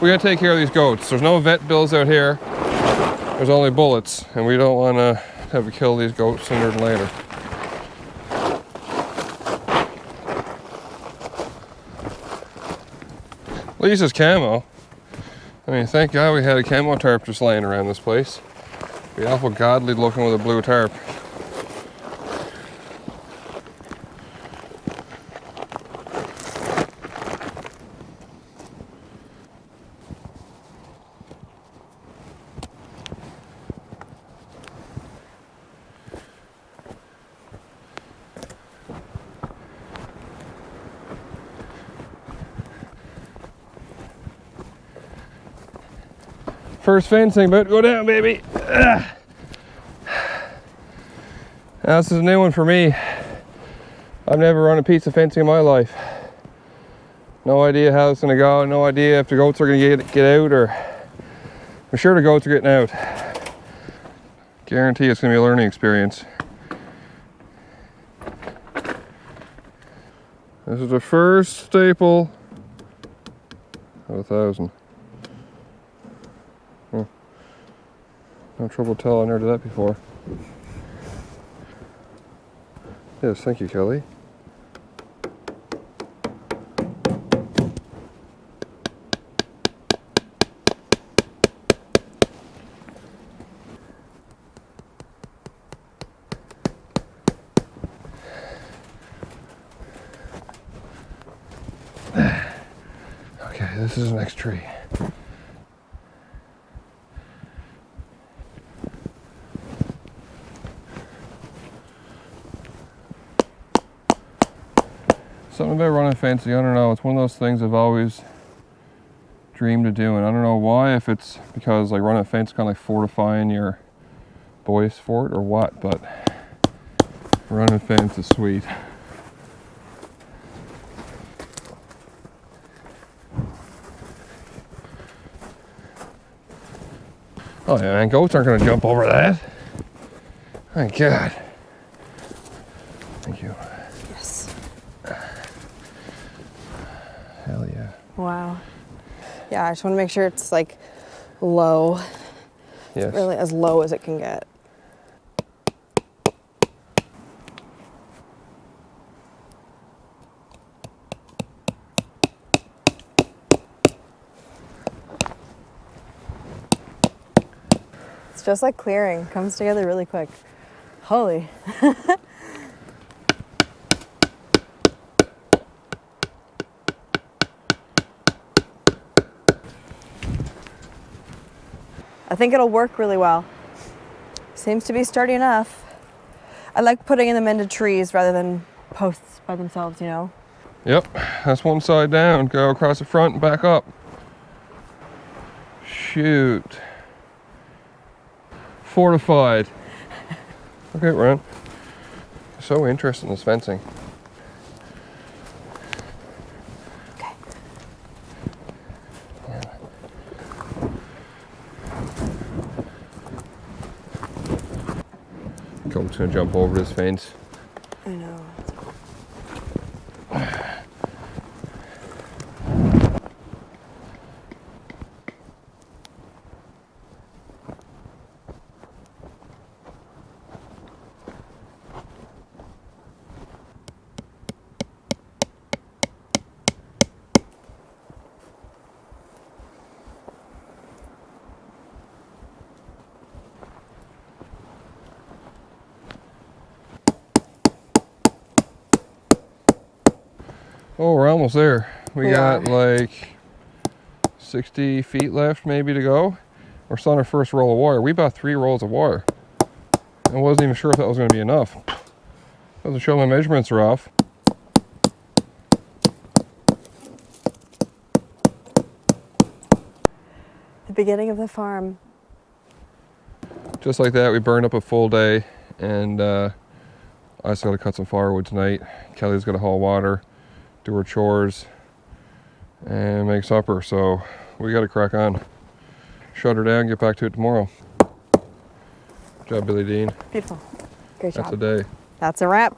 we gotta take care of these goats. There's no vet bills out here. There's only bullets, and we don't want to have to kill these goats sooner than later. At least it's camo. I mean, thank God we had a camo tarp just laying around this place. It'd be awful godly looking with a blue tarp. First fencing, about to go down, baby. Now, this is a new one for me. I've never run a piece of fencing in my life. No idea how it's gonna go. No idea if the goats are gonna get out, or I'm sure the goats are getting out. Guarantee it's gonna be a learning experience. This is the first staple of 1,000. No trouble telling, I never did that before. Yes, thank you, Kelly. Okay, this is the next tree. Something about running fencing, I don't know, it's one of those things I've always dreamed of doing. I don't know why, if it's because like running a fence is kind of like fortifying your voice for it or what, but running a fence is sweet. Oh yeah, man, goats aren't gonna jump over that. Thank God. Thank you. Yes. Hell yeah. Wow. Yeah, I just want to make sure it's like low. Yes. Really as low as it can get. It's just like clearing, comes together really quick. Holy. I think it'll work really well. Seems to be sturdy enough. I like putting them into trees rather than posts by themselves, you know? Yep, that's one side down. Go across the front and back up. Shoot. Fortified. Okay, Ron. So interested in this fencing. Okay. Yeah. Goat's gonna jump over this fence. I know. Oh, we're almost there. We got are. like 60 feet left maybe to go. We're still on our first roll of wire. We bought 3 rolls of wire. I wasn't even sure if that was going to be enough. Doesn't show my measurements are off. The beginning of the farm. Just like that, we burned up a full day, and I still got to cut some firewood tonight. Kelly's got to haul water, do her chores, and make supper. So we got to crack on. Shut her down, get back to it tomorrow. Good job, Billy Dean. Beautiful. Great job. That's a day. That's a wrap.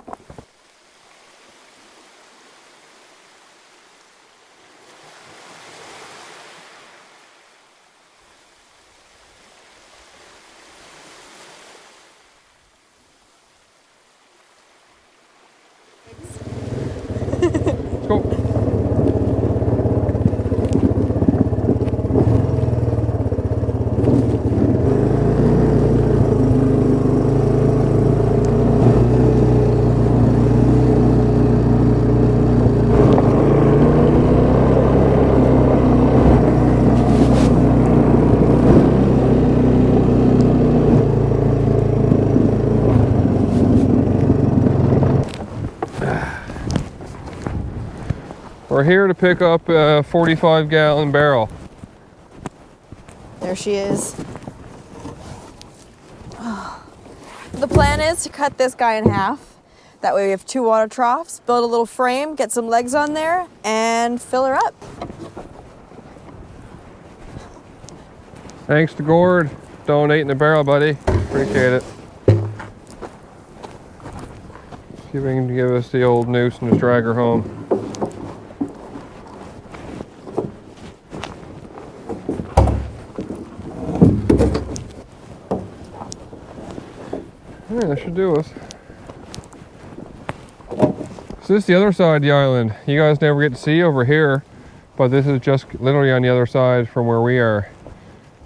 go. We're here to pick up a 45-gallon barrel. There she is. The plan is to cut this guy in half. That way we have 2 water troughs, build a little frame, get some legs on there, and fill her up. Thanks to Gord, donating the barrel, buddy. Appreciate it. See if he can give us the old noose and just drag her home. Yeah, that should do us. So this is the other side of the island. You guys never get to see over here, but this is just literally on the other side from where we are.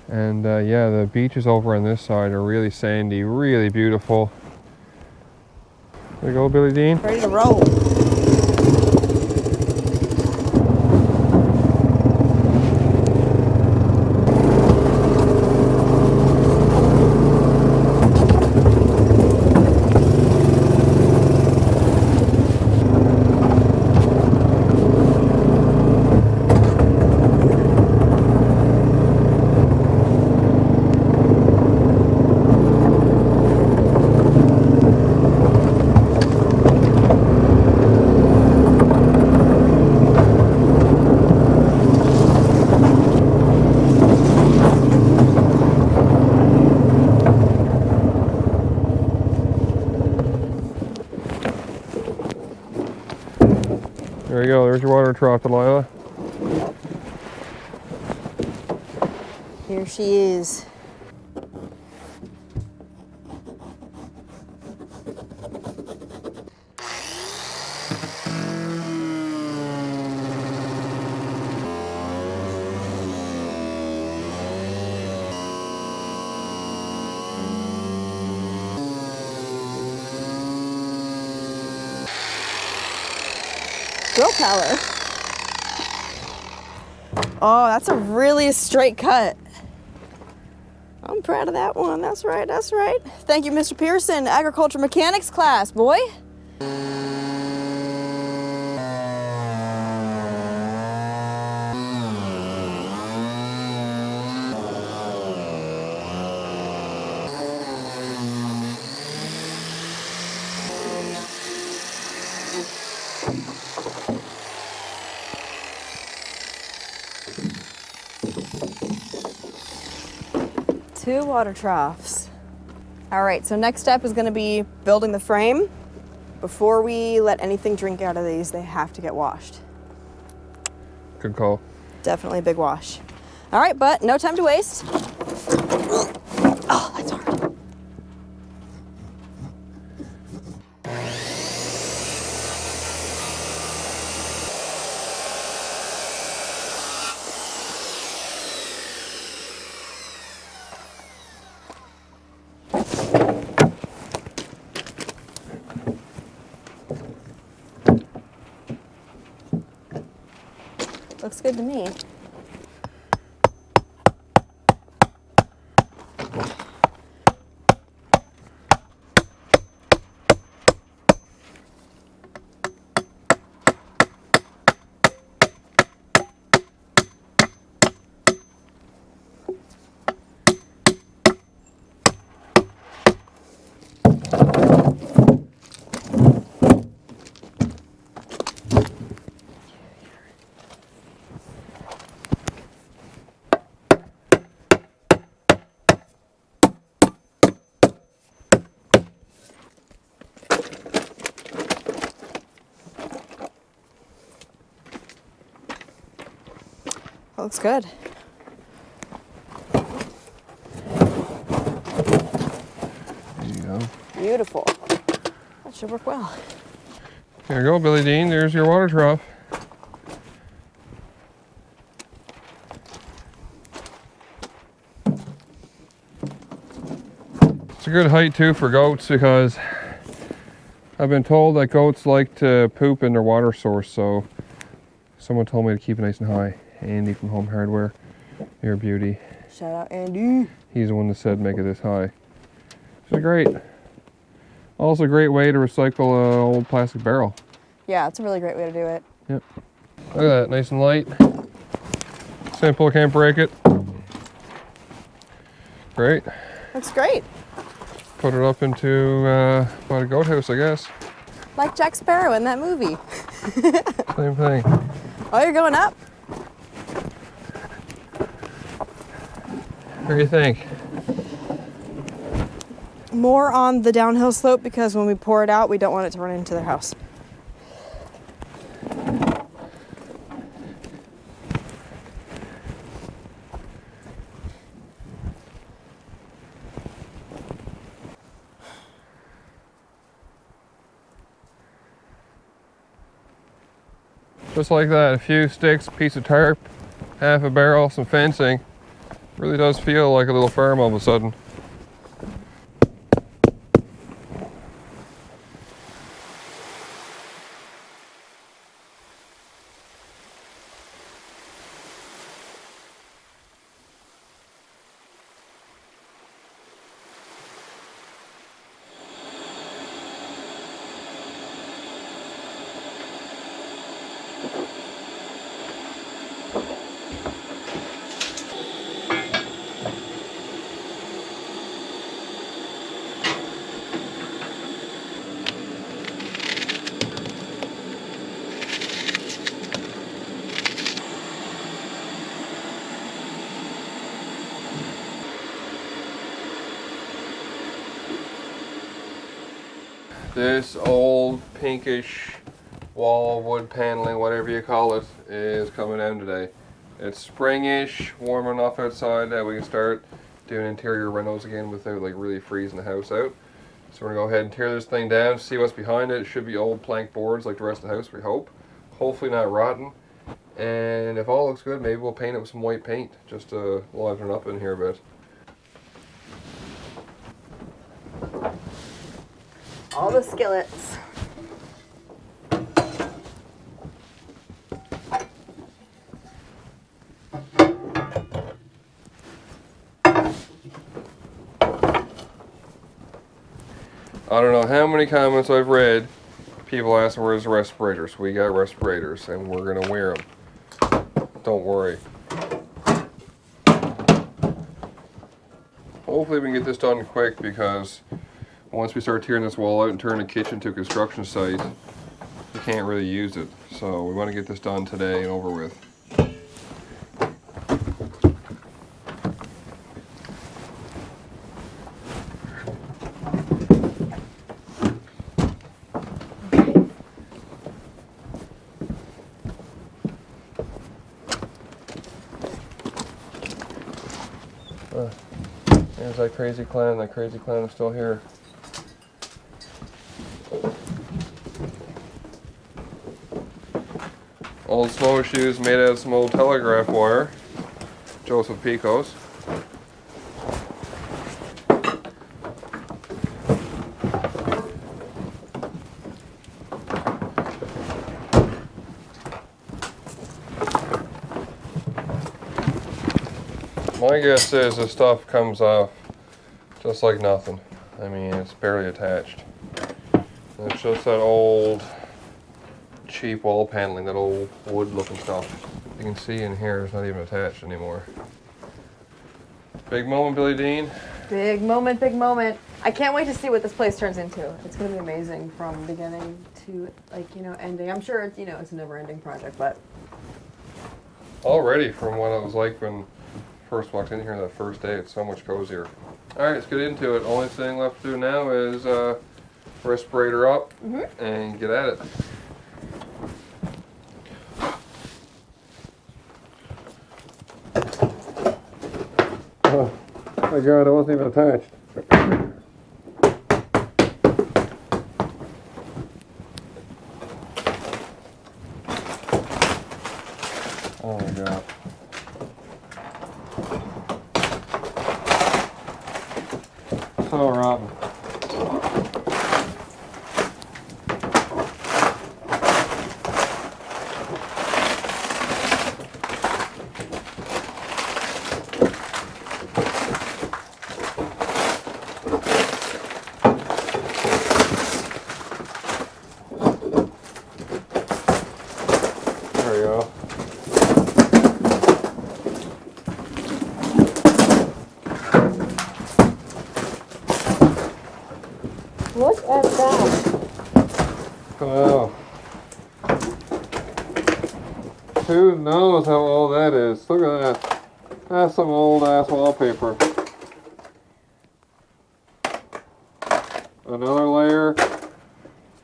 And yeah, the beaches over on this side are really sandy, really beautiful. There you go, Billy Dean. Ready to roll. There you go, there's your water trough, Delilah. Here she is. Drill power. Oh, that's a really straight cut. I'm proud of that one. That's right, that's right. Thank you, Mr. Pearson, agriculture mechanics class, boy. Two water troughs. All right, so next step is gonna be building the frame. Before we let anything drink out of these, they have to get washed. Good call. Definitely a big wash. All right, but no time to waste. Oh, that's hard. Looks good to me. Looks good. There you go. Beautiful. That should work well. There you go, Billy Dean. There's your water trough. It's a good height too for goats because I've been told that goats like to poop in their water source, so someone told me to keep it nice and high. Andy from Home Hardware, you're a beauty. Shout out Andy. He's the one that said make it this high. Which is great. Also a great way to recycle an old plastic barrel. Yeah, it's a really great way to do it. Yep. Look at that, nice and light. Simple, can't break it. Great. Looks great. Put it up into about a goat house, I guess. Like Jack Sparrow in that movie. Same thing. Oh, you're going up? What do you think? More on the downhill slope because when we pour it out, we don't want it to run into their house. Just like that, a few sticks, piece of tarp, half a barrel, some fencing. Really does feel like a little farm all of a sudden. This old pinkish wall wood paneling, whatever you call it, is coming down today. It's springish, warm enough outside that we can start doing interior renos again without like really freezing the house out. So we're gonna go ahead and tear this thing down, see what's behind it. It should be old plank boards like the rest of the house, we hope. Hopefully not rotten. And if all looks good, maybe we'll paint it with some white paint just to liven it up in here a bit. All the skillets. I don't know how many comments I've read, people asking where's the respirators. We got respirators and we're gonna wear them. Don't worry. Hopefully we can get this done quick because once we start tearing this wall out and turn the kitchen to a construction site, we can't really use it. So we want to get this done today and over with. There's that crazy clown. That crazy clown is still here. Old snowshoes made out of some old telegraph wire. Joseph Picos. My guess is this stuff comes off just like nothing. I mean, it's barely attached. And it's just that old cheap wall paneling, that old wood looking stuff. You can see in here it's not even attached anymore. Big moment, Billy Dean. Big moment, big moment. I can't wait to see what this place turns into. It's going to be amazing from beginning to, like, you know, ending. I'm sure it's, you know, it's a never-ending project, but Already from what it was like when I first walked in here that first day, it's so much cozier. Alright, let's get into it. Only thing left to do now is respirator up and get at it. Oh my god, it wasn't even attached. Oh my god. so rotten. There we go. Look at that. Wow. Who knows how old that is? Look at that. That's some old ass wallpaper. Another layer.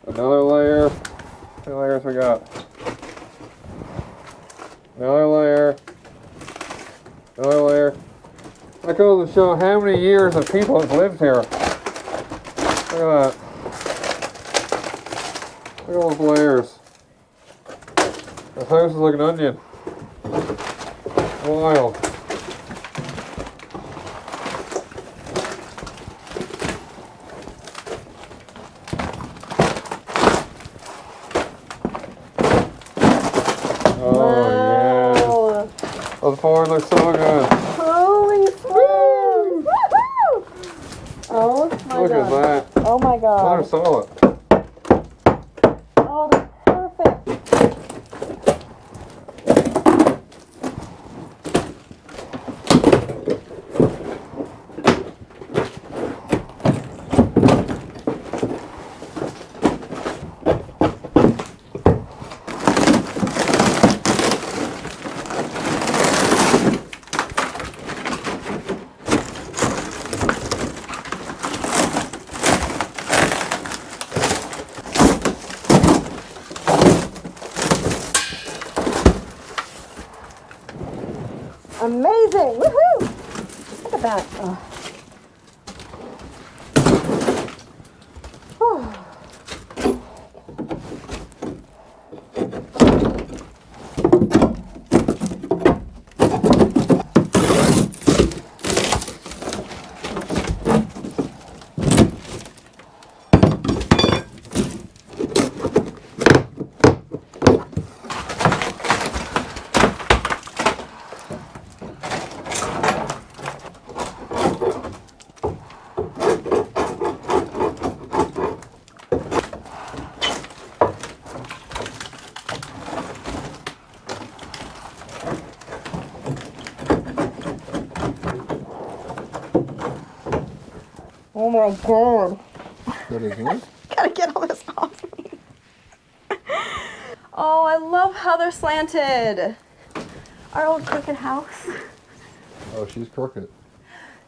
Another layer. How many layers we got? Another layer. Another layer. That goes to show how many years of people have lived here. Look at that. Look at all those layers. This house is like an onion. Wild. Oh yeah. Those boards look so good. Holy smokes! Woohoo! Oh my Look god. at that. Oh my god. They're solid. Oh, that's perfect. Amazing! Woohoo! Look at that. Oh. Oh my god. Good as new. Gotta get all this off me. Oh, I love how they're slanted. Our old crooked house. Oh, she's crooked.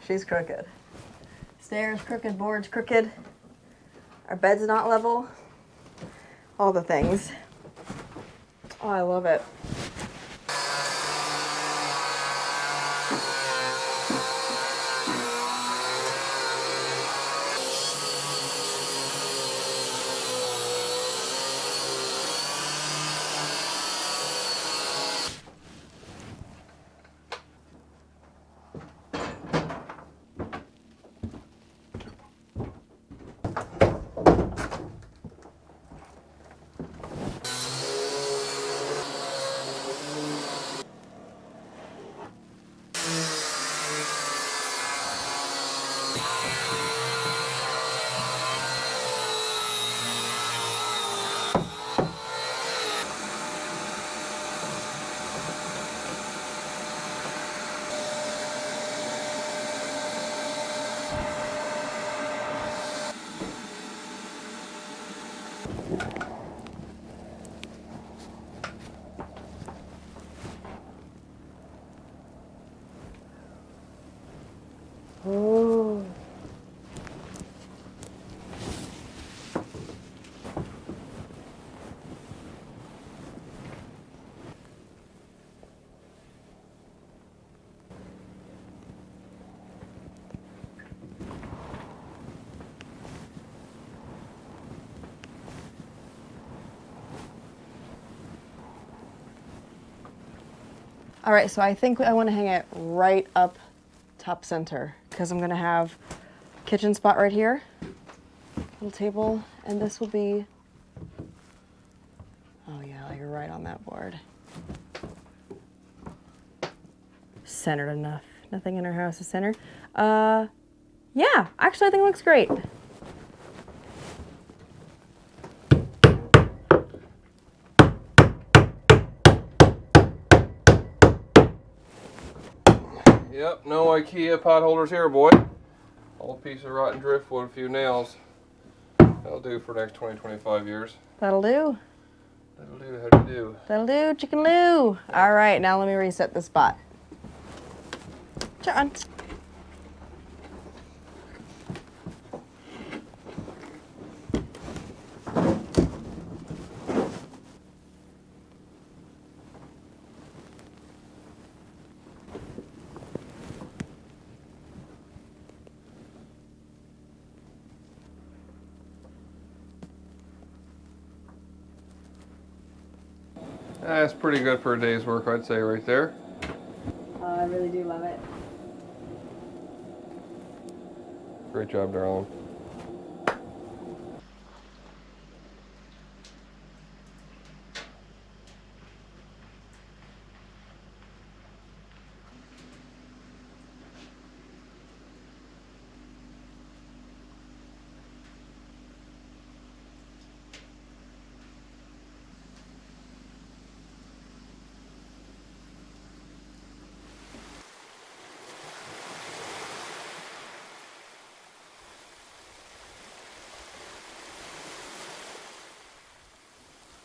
She's crooked. Stairs crooked, boards crooked. Our bed's not level. All the things. Oh, I love it. Oh. All right, so I think I want to hang it right up top center because I'm going to have kitchen spot right here. Little table, and this will be, oh yeah, you're right on that board. Centered enough. Nothing in our house is centered. Yeah, actually I think it looks great. Yep, no IKEA pot holders here, boy. Old piece of rotten driftwood, a few nails. That'll do for the next 20, 25 years. That'll do. That'll do, how do you do? That'll do, chicken loo. All right, now let me reset the spot. John. That's pretty good for a day's work, I'd say, right there. I really do love it. Great job, darling.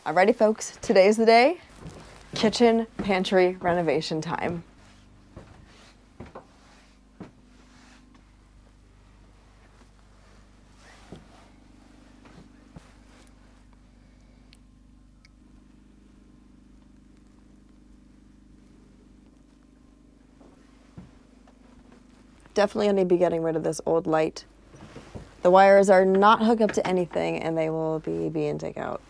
Alrighty folks, today's the day. Kitchen, pantry, renovation time. Definitely gonna be getting rid of this old light. The wires are not hooked up to anything and they will be being taken out.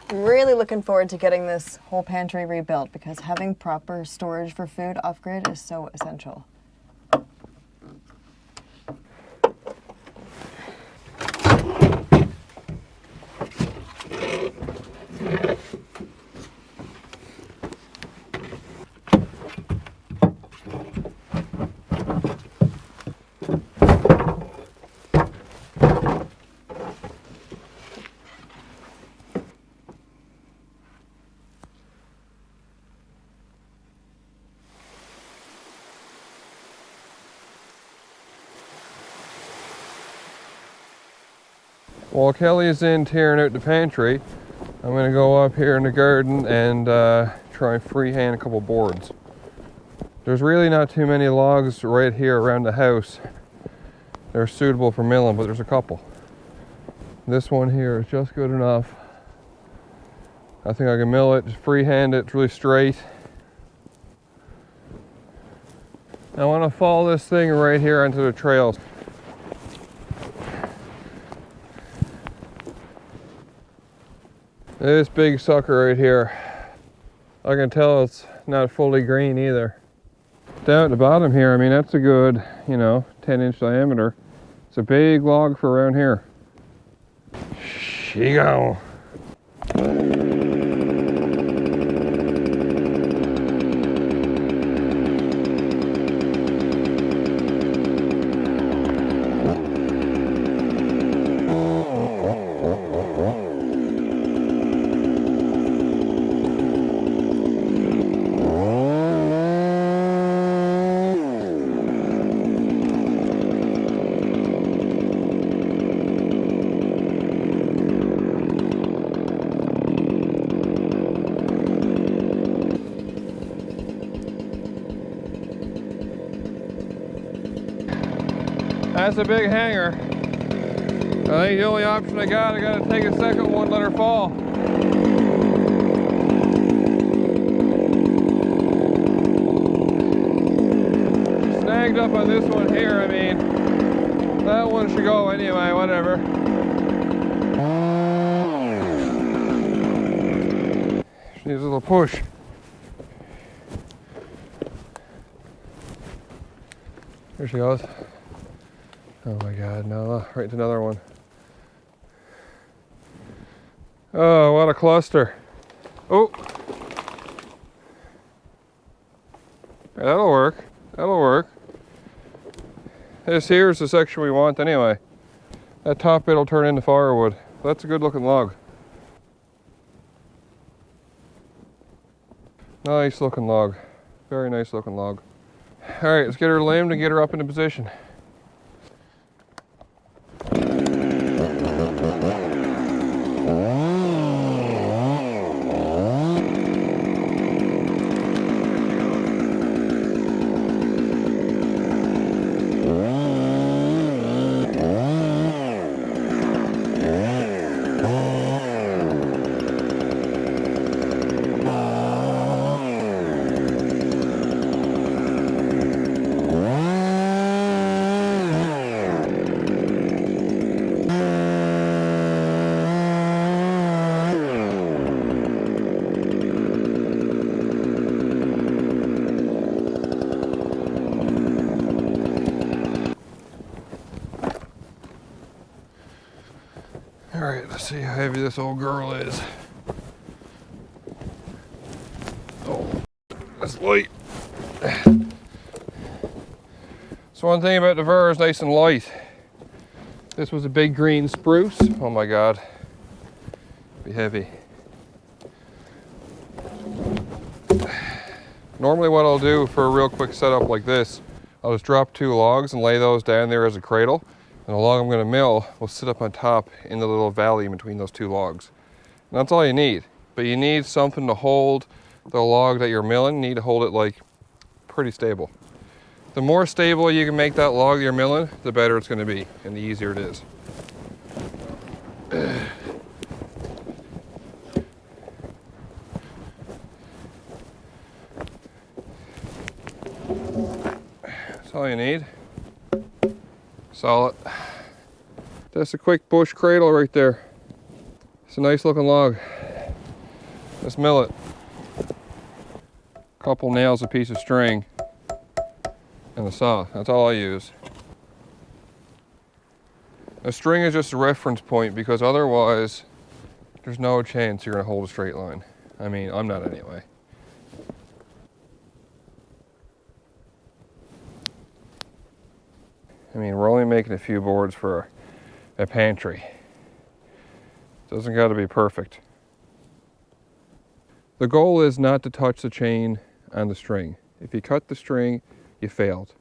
I'm really looking forward to getting this whole pantry rebuilt because having proper storage for food off-grid is so essential. While Kelly's in tearing out the pantry, I'm going to go up here in the garden and try and freehand a couple boards. There's really not too many logs right here around the house that are suitable for milling, but there's a couple. This one here is just good enough. I think I can mill it, just freehand it, it's really straight. I want to follow this thing right here onto the trails. This big sucker right here, I can tell it's not fully green either. Down at the bottom here, I mean, that's a good, 10-inch diameter. It's a big log for around here. She go. That's a big hanger. I think the only option I gotta take a second one, let her fall. Snagged up on this one here, I mean, that one should go anyway, whatever. She needs a little push. Here she goes. Oh my God, no, right into another one. Oh, what a cluster. Oh. That'll work. That'll work. This here is the section we want anyway. That top bit will turn into firewood. That's a good looking log. Nice looking log. Very nice looking log. Alright, let's get her limbed and get her up into position. Alright, let's see how heavy this old girl is. Oh, that's light. So one thing about the Ver is nice and light. This was a big green spruce. Oh my God, be heavy. Normally what I'll do for a real quick setup like this, I'll just drop 2 logs and lay those down there as a cradle. And the log I'm going to mill will sit up on top in the little valley in between those 2 logs. And that's all you need. But you need something to hold the log that you're milling. You need to hold it like pretty stable. The more stable you can make that log you're milling, the better it's going to be and the easier it is. That's all you need. Solid. That's a quick bush cradle right there. It's a nice looking log. Let's mill it. Couple nails, a piece of string, and a saw. That's all I use. A string is just a reference point because otherwise there's no chance you're gonna hold a straight line. I mean, I'm not anyway. I mean, we're only making a few boards for a pantry. Doesn't got to be perfect. The goal is not to touch the chain and the string. If you cut the string, you failed.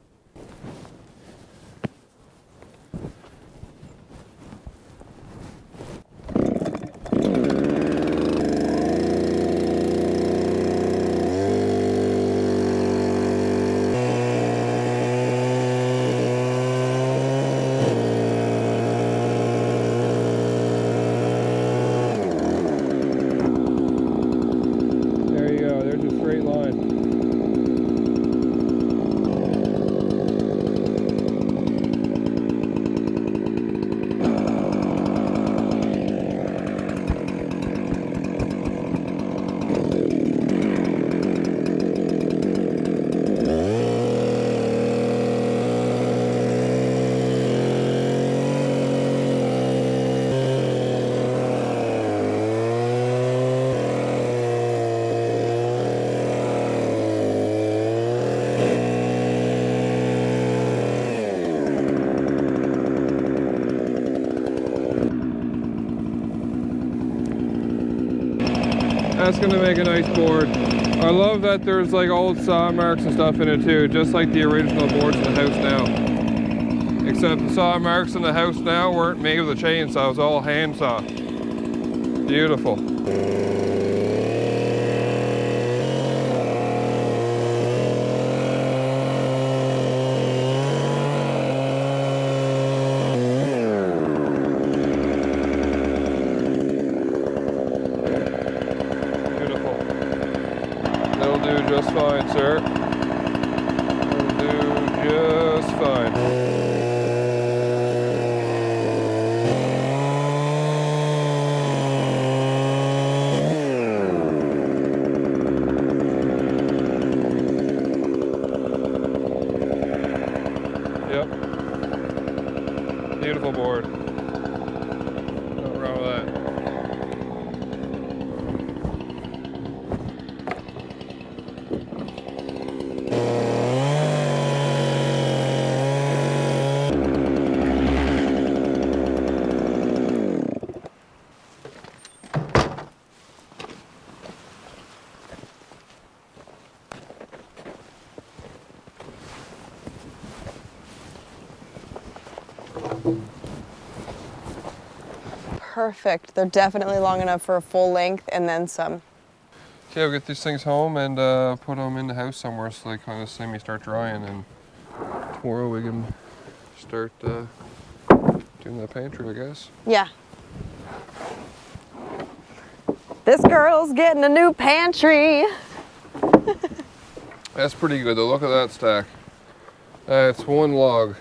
That's gonna make a nice board. I love that there's like old saw marks and stuff in it too, just like the original boards in the house now. Except the saw marks in the house now weren't made with a chainsaw, it was all hand saw. Beautiful. just fine, sir. That'll do just fine. Yep. Beautiful board. Nothing wrong with that. Perfect. They're definitely long enough for a full length and then some. Okay, we'll get these things home and put them in the house somewhere so they kind of semi-start drying, and tomorrow we can start doing the pantry, I guess. Yeah. This girl's getting a new pantry. That's pretty good though. Look at that stack. It's one log,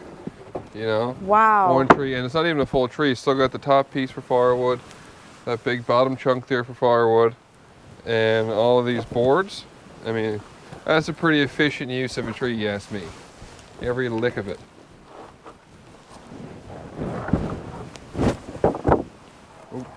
you know? Wow. One tree, and it's not even a full tree. Still got the top piece for firewood, that big bottom chunk there for firewood, and all of these boards. I mean, that's a pretty efficient use of a tree, you ask me. Every lick of it. Oop.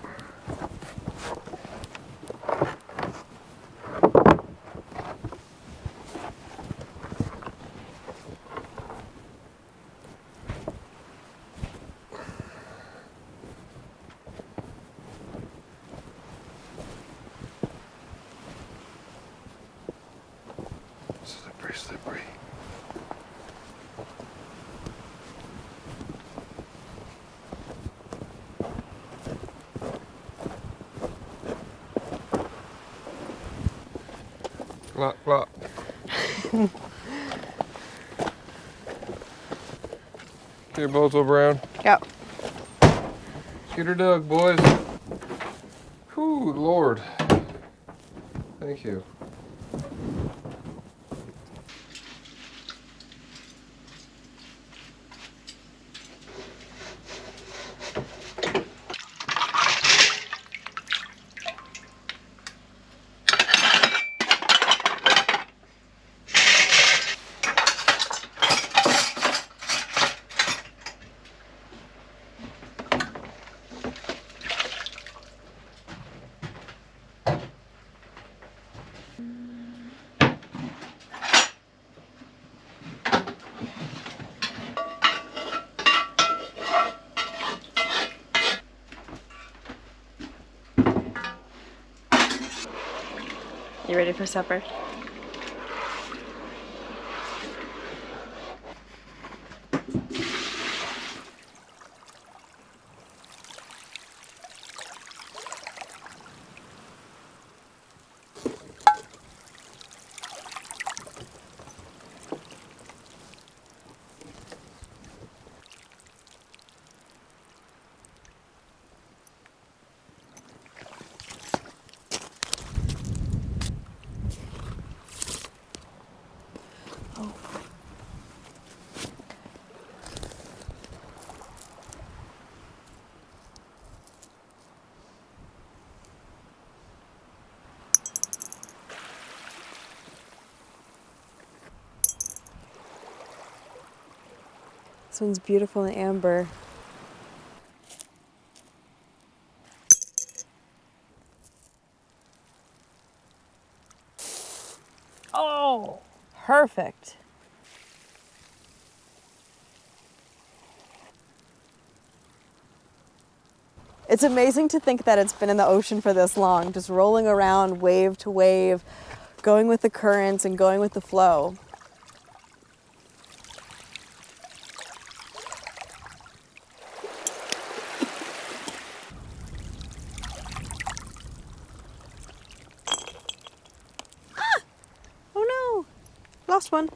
Slippery, slippery. Glop, glop. Here, Bozo Brown. Yep. Get her dug, boys. Whew, Lord. Thank you. You ready for supper? This one's beautiful and amber. Oh, perfect. It's amazing to think that it's been in the ocean for this long, just rolling around wave to wave, going with the currents and going with the flow. Oh no, lost one.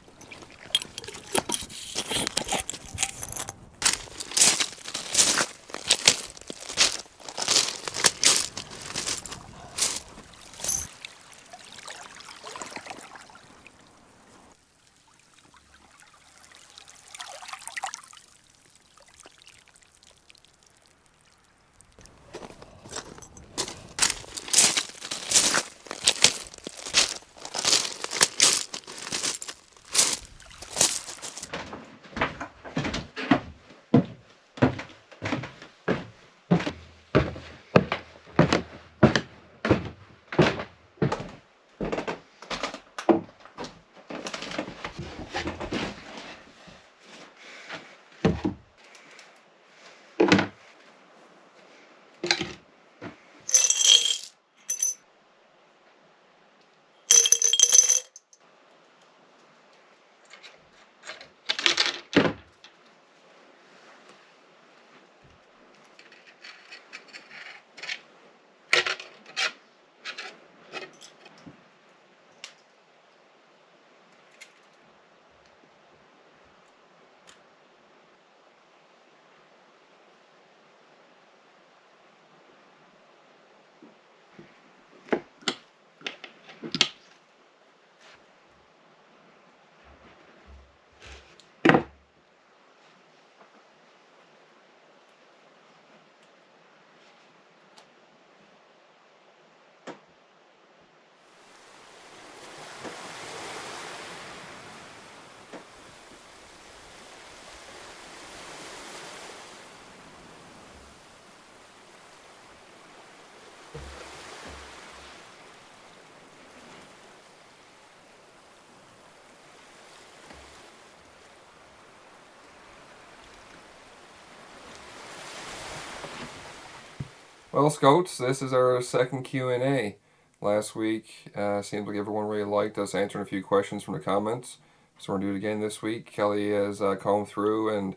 Well, Scouts, this is our second Q&A. Last week, seems like everyone really liked us answering a few questions from the comments. So we're going to do it again this week. Kelly has combed through and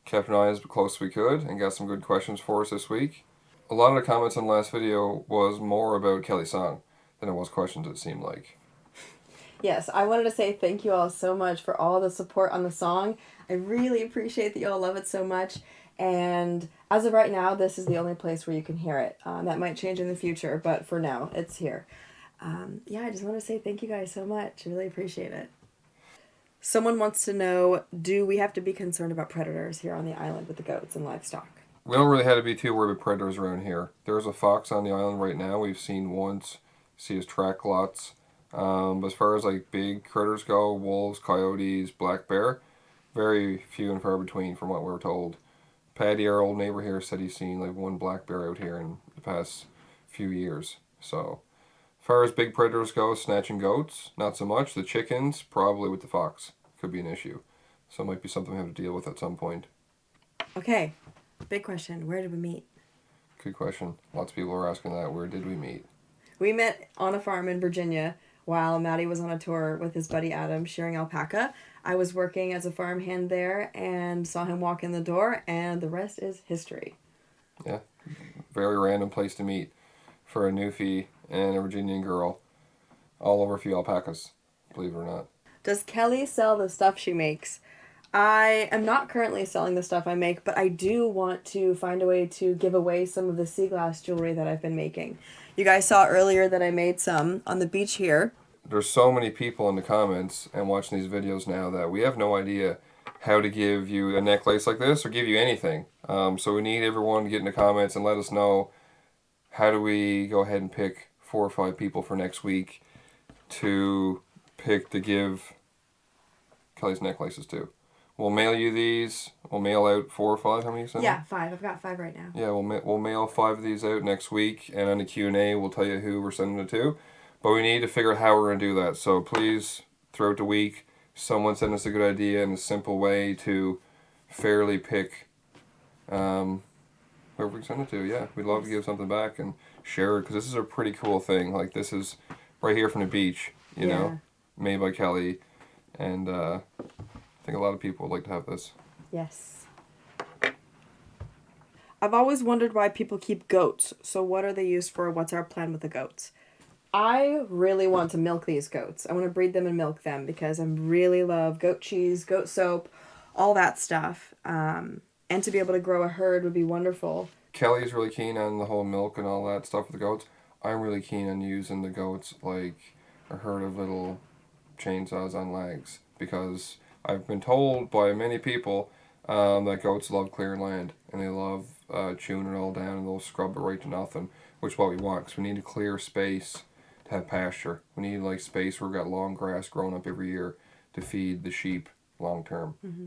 kept an eye as close as we could and got some good questions for us this week. A lot of the comments in the last video was more about Kelly's song than it was questions, it seemed like. Yes, I wanted to say thank you all so much for all the support on the song. I really appreciate that you all love it so much. And as of right now, this is the only place where you can hear it. That might change in the future, but for now, it's here. Yeah, I just want to say thank you guys so much. I really appreciate it. Someone wants to know, do we have to be concerned about predators here on the island with the goats and livestock? We don't really have to be too worried about predators around here. There's a fox on the island right now. We've seen once. See his track lots. But as far as like big critters go, wolves, coyotes, black bear, very few and far between from what we're told. Patty, our old neighbor here, said he's seen like one black bear out here in the past few years. So, as far as big predators go, snatching goats, not so much. The chickens, probably with the fox, could be an issue. So it might be something we have to deal with at some point. Okay, big question. Where did we meet? Good question. Lots of people are asking that. Where did we meet? We met on a farm in Virginia while Maddie was on a tour with his buddy Adam shearing alpaca. I was working as a farm hand there and saw him walk in the door, and the rest is history. Yeah, very random place to meet for a newfie and a Virginian girl all over a few alpacas, believe it or not. Does Kelly sell the stuff she makes? I am not currently selling the stuff I make, but I do want to find a way to give away some of the sea glass jewelry that I've been making. You guys saw earlier that I made some on the beach here. There's so many people in the comments and watching these videos now that we have no idea how to give you a necklace like this or give you anything. So we need everyone to get in the comments and let us know how do we go ahead and pick 4 or 5 people for next week to pick to give Kelly's necklaces to. We'll mail you these. We'll mail out 4 or 5. How many you sent? Yeah, 5. I've got 5 right now. Yeah, we'll mail 5 of these out next week, and on the Q&A we'll tell you who we're sending it to. But we need to figure out how we're going to do that. So please, throughout the week, someone send us a good idea and a simple way to fairly pick whoever we send it to. Yeah, we'd love to give something back and share it, because this is a pretty cool thing. Like, this is right here from the beach, you know, made by Kelly, and I think a lot of people would like to have this. Yes. I've always wondered why people keep goats. So what are they used for? What's our plan with the goats? I really want to milk these goats. I want to breed them and milk them because I really love goat cheese, goat soap, all that stuff. And to be able to grow a herd would be wonderful. Kelly's really keen on the whole milk and all that stuff with the goats. I'm really keen on using the goats like a herd of little chainsaws on legs, because I've been told by many people that goats love clear land and they love chewing it all down, and they'll scrub it right to nothing, which is what we want, because we need a clear space to have pasture. We need like space where we've got long grass growing up every year to feed the sheep long term. Mm-hmm.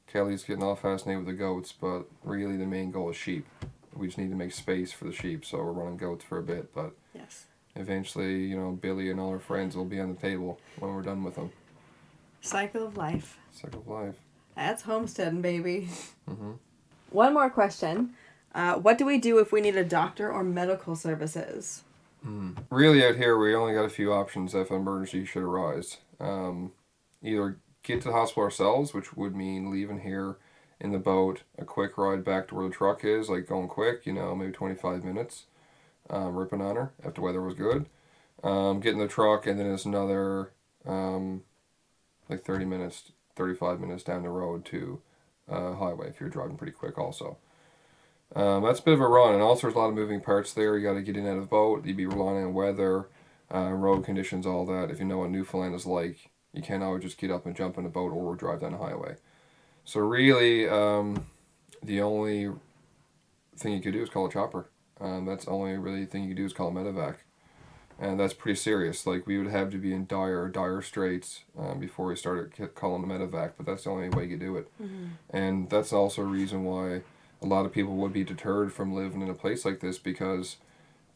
Kelly's getting all fascinated with the goats, but really the main goal is sheep. We just need to make space for the sheep, so we're running goats for a bit, but yes, eventually, you know, Billy and all her friends will be on the table when we're done with them. Cycle of life. Cycle of life. That's homesteading, baby. Mm-hmm. One more question. What do we do if we need a doctor or medical services? Really, out here, we only got a few options if an emergency should arise. Either get to the hospital ourselves, which would mean leaving here in the boat, a quick ride back to where the truck is, like going quick, you know, maybe 25 minutes, ripping on her if the weather was good. Get in the truck, and then it's another like 30 minutes, 35 minutes down the road to highway if you're driving pretty quick also. That's a bit of a run, and also there's a lot of moving parts there. You got to get in and out of the boat. You'd be relying on weather, road conditions, all that. If you know what Newfoundland is like, you can't always just get up and jump in a boat or drive down the highway. So really, the only thing you could do is call a chopper. That's the only really thing you could do is call a medevac. And that's pretty serious. Like, we would have to be in dire straits before we started calling the medevac, but that's the only way you could do it. Mm-hmm. And that's also a reason why a lot of people would be deterred from living in a place like this, because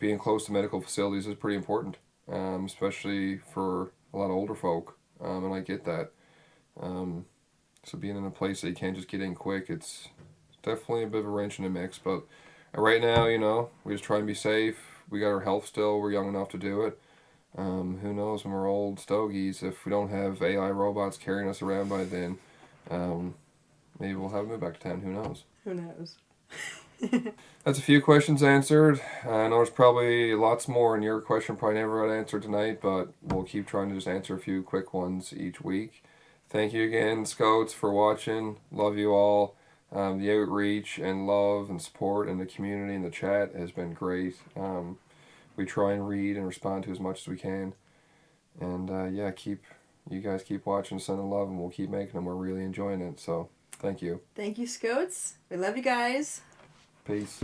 being close to medical facilities is pretty important, especially for a lot of older folk, and I get that. So being in a place that you can't just get in quick, it's definitely a bit of a wrench in the mix. But right now, we just try and be safe. We got our health still. We're young enough to do it. Who knows when we're old stogies, if we don't have AI robots carrying us around by then, maybe we'll have them back to town. Who knows? Who knows? That's a few questions answered. I know there's probably lots more, and your question probably never got answered tonight, but we'll keep trying to just answer a few quick ones each week. Thank you again, Scouts, for watching. Love you all. The outreach and love and support in the community and the chat has been great. We try and read and respond to as much as we can. And yeah, you guys keep watching, sending love, and we'll keep making them. We're really enjoying it. So thank you. Thank you, Scouts. We love you guys. Peace.